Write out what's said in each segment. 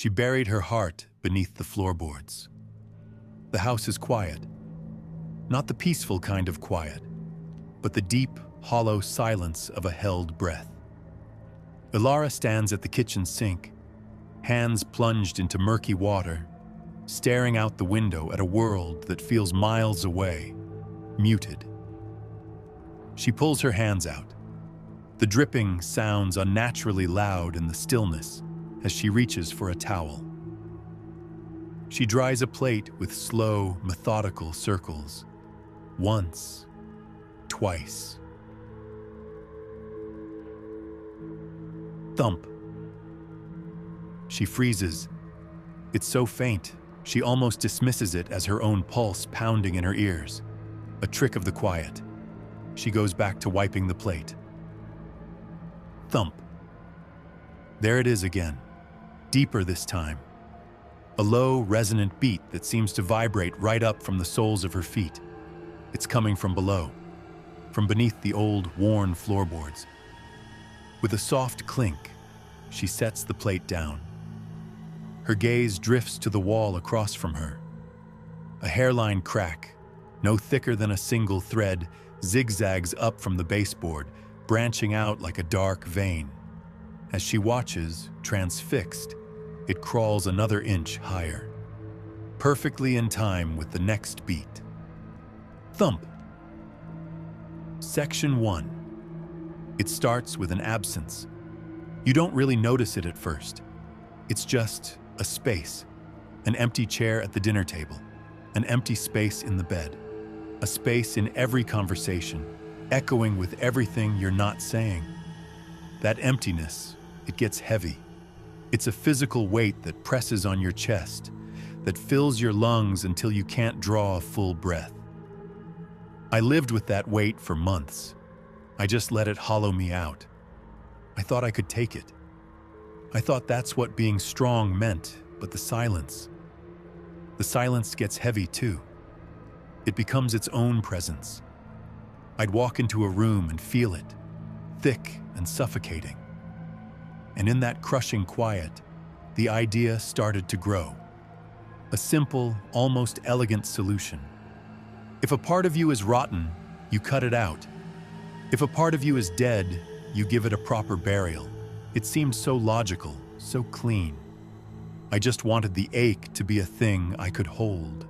She buried her heart beneath the floorboards. The house is quiet. Not the peaceful kind of quiet, but the deep, hollow silence of a held breath. Ilara stands at the kitchen sink, hands plunged into murky water, staring out the window at a world that feels miles away, muted. She pulls her hands out. The dripping sounds unnaturally loud in the stillness as she reaches for a towel. She dries a plate with slow, methodical circles. Once, twice. Thump. She freezes. It's so faint, she almost dismisses it as her own pulse pounding in her ears. A trick of the quiet. She goes back to wiping the plate. Thump. There it is again, deeper this time. A low, resonant beat that seems to vibrate right up from the soles of her feet. It's coming from below, from beneath the old, worn floorboards. With a soft clink, she sets the plate down. Her gaze drifts to the wall across from her. A hairline crack, no thicker than a single thread, zigzags up from the baseboard, branching out like a dark vein. As she watches, transfixed, it crawls another inch higher, perfectly in time with the next beat. Thump. Section 1. It starts with an absence. You don't really notice it at first. It's just a space, an empty chair at the dinner table, an empty space in the bed, a space in every conversation, echoing with everything you're not saying. That emptiness, it gets heavy. It's a physical weight that presses on your chest, that fills your lungs until you can't draw a full breath. I lived with that weight for months. I just let it hollow me out. I thought I could take it. I thought that's what being strong meant, but the silence gets heavy too. It becomes its own presence. I'd walk into a room and feel it, thick and suffocating. And in that crushing quiet, the idea started to grow. A simple, almost elegant solution. If a part of you is rotten, you cut it out. If a part of you is dead, you give it a proper burial. It seemed so logical, so clean. I just wanted the ache to be a thing I could hold,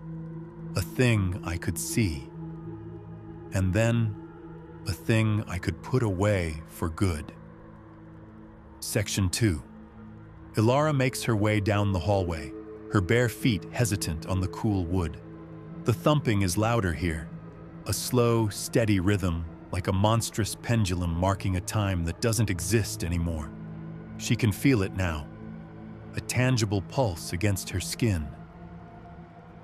a thing I could see, and then a thing I could put away for good. Section 2. Ilara makes her way down the hallway, her bare feet hesitant on the cool wood. The thumping is louder here, a slow, steady rhythm, like a monstrous pendulum marking a time that doesn't exist anymore. She can feel it now, a tangible pulse against her skin.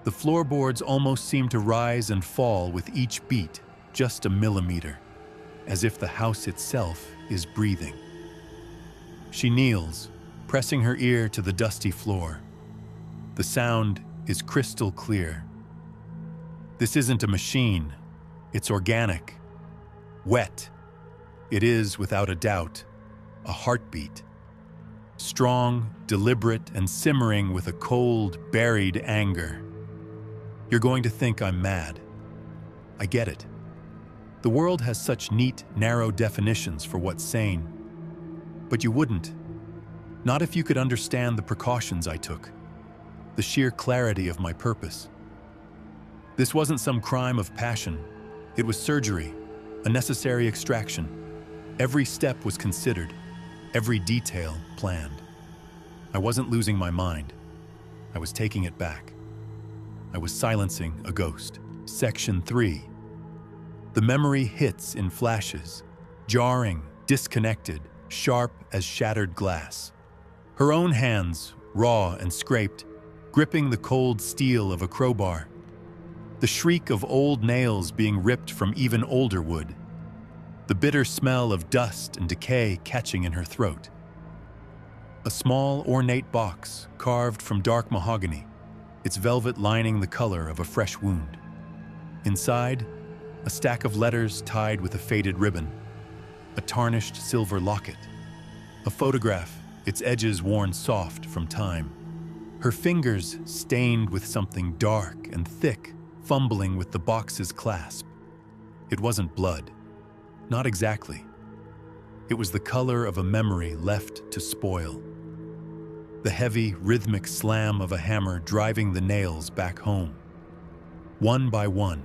The floorboards almost seem to rise and fall with each beat, just a millimeter, as if the house itself is breathing. She kneels, pressing her ear to the dusty floor. The sound is crystal clear. This isn't a machine, it's organic, wet. It is, without a doubt, a heartbeat. Strong, deliberate, and simmering with a cold, buried anger. You're going to think I'm mad. I get it. The world has such neat, narrow definitions for what's sane. But you wouldn't. Not if you could understand the precautions I took, the sheer clarity of my purpose. This wasn't some crime of passion. It was surgery, a necessary extraction. Every step was considered, every detail planned. I wasn't losing my mind. I was taking it back. I was silencing a ghost. Section 3. The memory hits in flashes, jarring, disconnected, sharp as shattered glass. Her own hands, raw and scraped, gripping the cold steel of a crowbar. The shriek of old nails being ripped from even older wood. The bitter smell of dust and decay catching in her throat. A small, ornate box carved from dark mahogany, its velvet lining the color of a fresh wound. Inside, a stack of letters tied with a faded ribbon, a tarnished silver locket, a photograph, its edges worn soft from time. her fingers stained with something dark and thick, fumbling with the box's clasp. It wasn't blood. Not exactly. It was the color of a memory left to spoil. The heavy, rhythmic slam of a hammer driving the nails back home. One by one.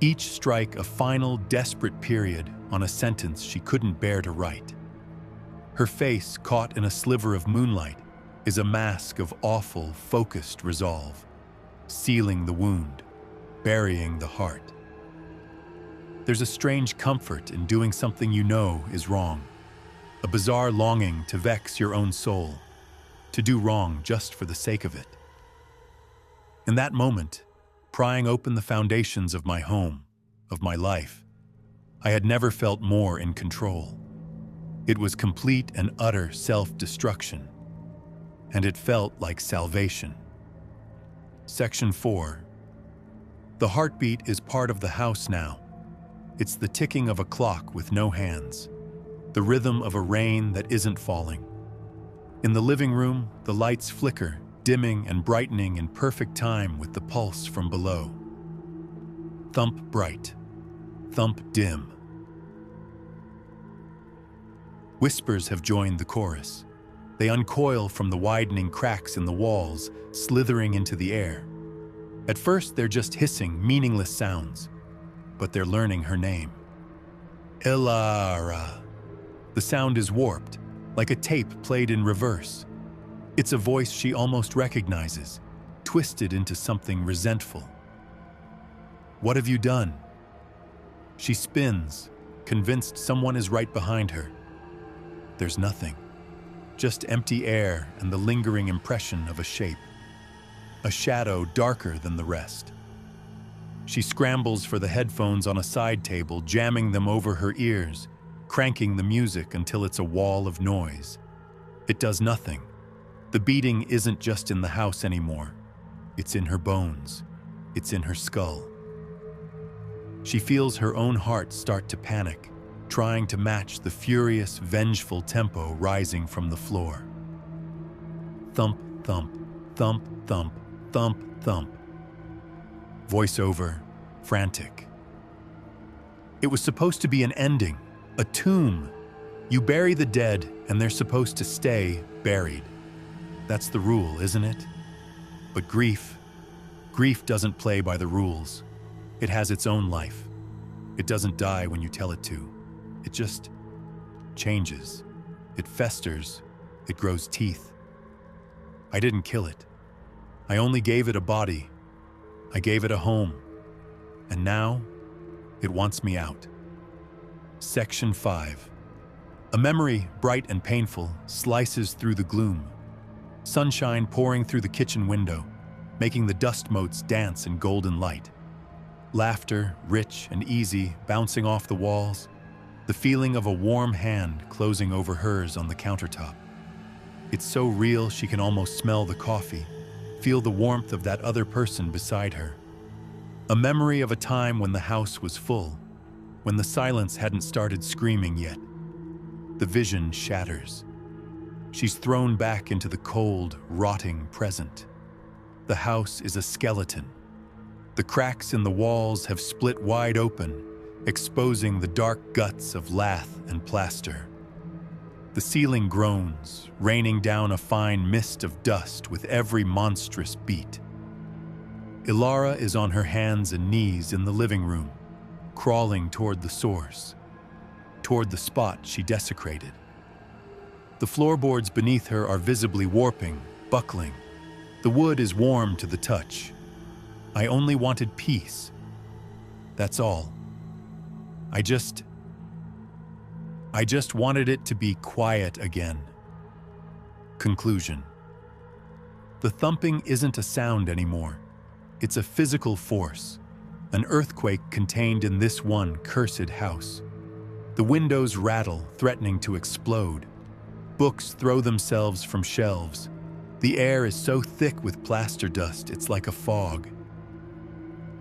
Each strike a final, desperate period on a sentence she couldn't bear to write. Her face, caught in a sliver of moonlight, is a mask of awful, focused resolve, sealing the wound, burying the heart. There's a strange comfort in doing something you know is wrong, a bizarre longing to vex your own soul, to do wrong just for the sake of it. In that moment, prying open the foundations of my home, of my life, I had never felt more in control. It was complete and utter self-destruction, and it felt like salvation. Section 4. The heartbeat is part of the house now. It's the ticking of a clock with no hands, the rhythm of a rain that isn't falling. In the living room, the lights flicker, dimming and brightening in perfect time with the pulse from below. Thump bright, thump dim. Whispers have joined the chorus. They uncoil from the widening cracks in the walls, slithering into the air. At first, they're just hissing, meaningless sounds, but they're learning her name. Elara. The sound is warped, like a tape played in reverse. It's a voice she almost recognizes, twisted into something resentful. What have you done? She spins, convinced someone is right behind her. There's nothing. Just empty air and the lingering impression of a shape. A shadow darker than the rest. She scrambles for the headphones on a side table, jamming them over her ears, cranking the music until it's a wall of noise. It does nothing. The beating isn't just in the house anymore. It's in her bones. It's in her skull. She feels her own heart start to panic, trying to match the furious, vengeful tempo rising from the floor. Thump, thump, thump, thump, thump, thump. Voiceover, frantic. It was supposed to be an ending, a tomb. You bury the dead, and they're supposed to stay buried. That's the rule, isn't it? But grief doesn't play by the rules. It has its own life. It doesn't die when you tell it to. It just changes. It festers. It grows teeth. I didn't kill it. I only gave it a body. I gave it a home. And now, it wants me out. Section 5. A memory, bright and painful, slices through the gloom. Sunshine pouring through the kitchen window, making the dust motes dance in golden light. Laughter, rich and easy, bouncing off the walls. The feeling of a warm hand closing over hers on the countertop. It's so real she can almost smell the coffee, feel the warmth of that other person beside her. A memory of a time when the house was full, when the silence hadn't started screaming yet. The vision shatters. She's thrown back into the cold, rotting present. The house is a skeleton. The cracks in the walls have split wide open, exposing the dark guts of lath and plaster. The ceiling groans, raining down a fine mist of dust with every monstrous beat. Ilara is on her hands and knees in the living room, crawling toward the source, toward the spot she desecrated. The floorboards beneath her are visibly warping, buckling. The wood is warm to the touch. I only wanted peace. That's all. I just wanted it to be quiet again. Conclusion. The thumping isn't a sound anymore. It's a physical force, an earthquake contained in this one cursed house. The windows rattle, threatening to explode. Books throw themselves from shelves. The air is so thick with plaster dust, it's like a fog.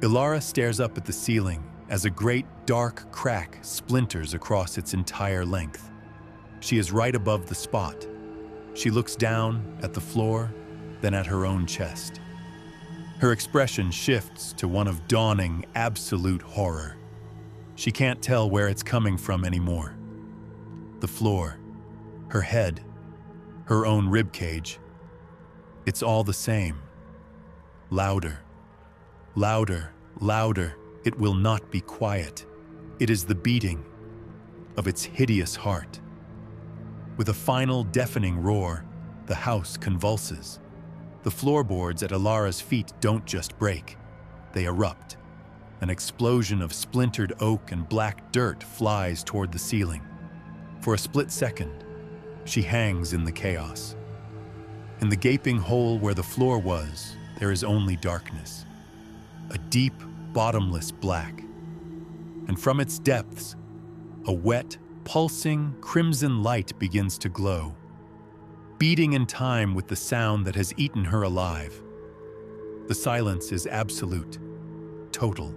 Ilara stares up at the ceiling as a great dark crack splinters across its entire length. She is right above the spot. She looks down at the floor, than at her own chest. Her expression shifts to one of dawning, absolute horror. She can't tell where it's coming from anymore. The floor, her head, her own ribcage. It's all the same. Louder, louder, louder. It will not be quiet. It is the beating of its hideous heart. With a final deafening roar, the house convulses. The floorboards at Alara's feet don't just break, they erupt. An explosion of splintered oak and black dirt flies toward the ceiling. For a split second, she hangs in the chaos. In the gaping hole where the floor was, there is only darkness. A deep, bottomless black. And from its depths, a wet, pulsing, crimson light begins to glow, beating in time with the sound that has eaten her alive. The silence is absolute, total,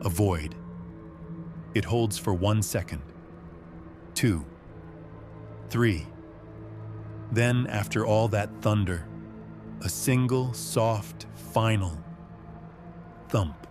a void. It holds for 1 second, 2, 3. Then, after all that thunder, a single, soft, final thump.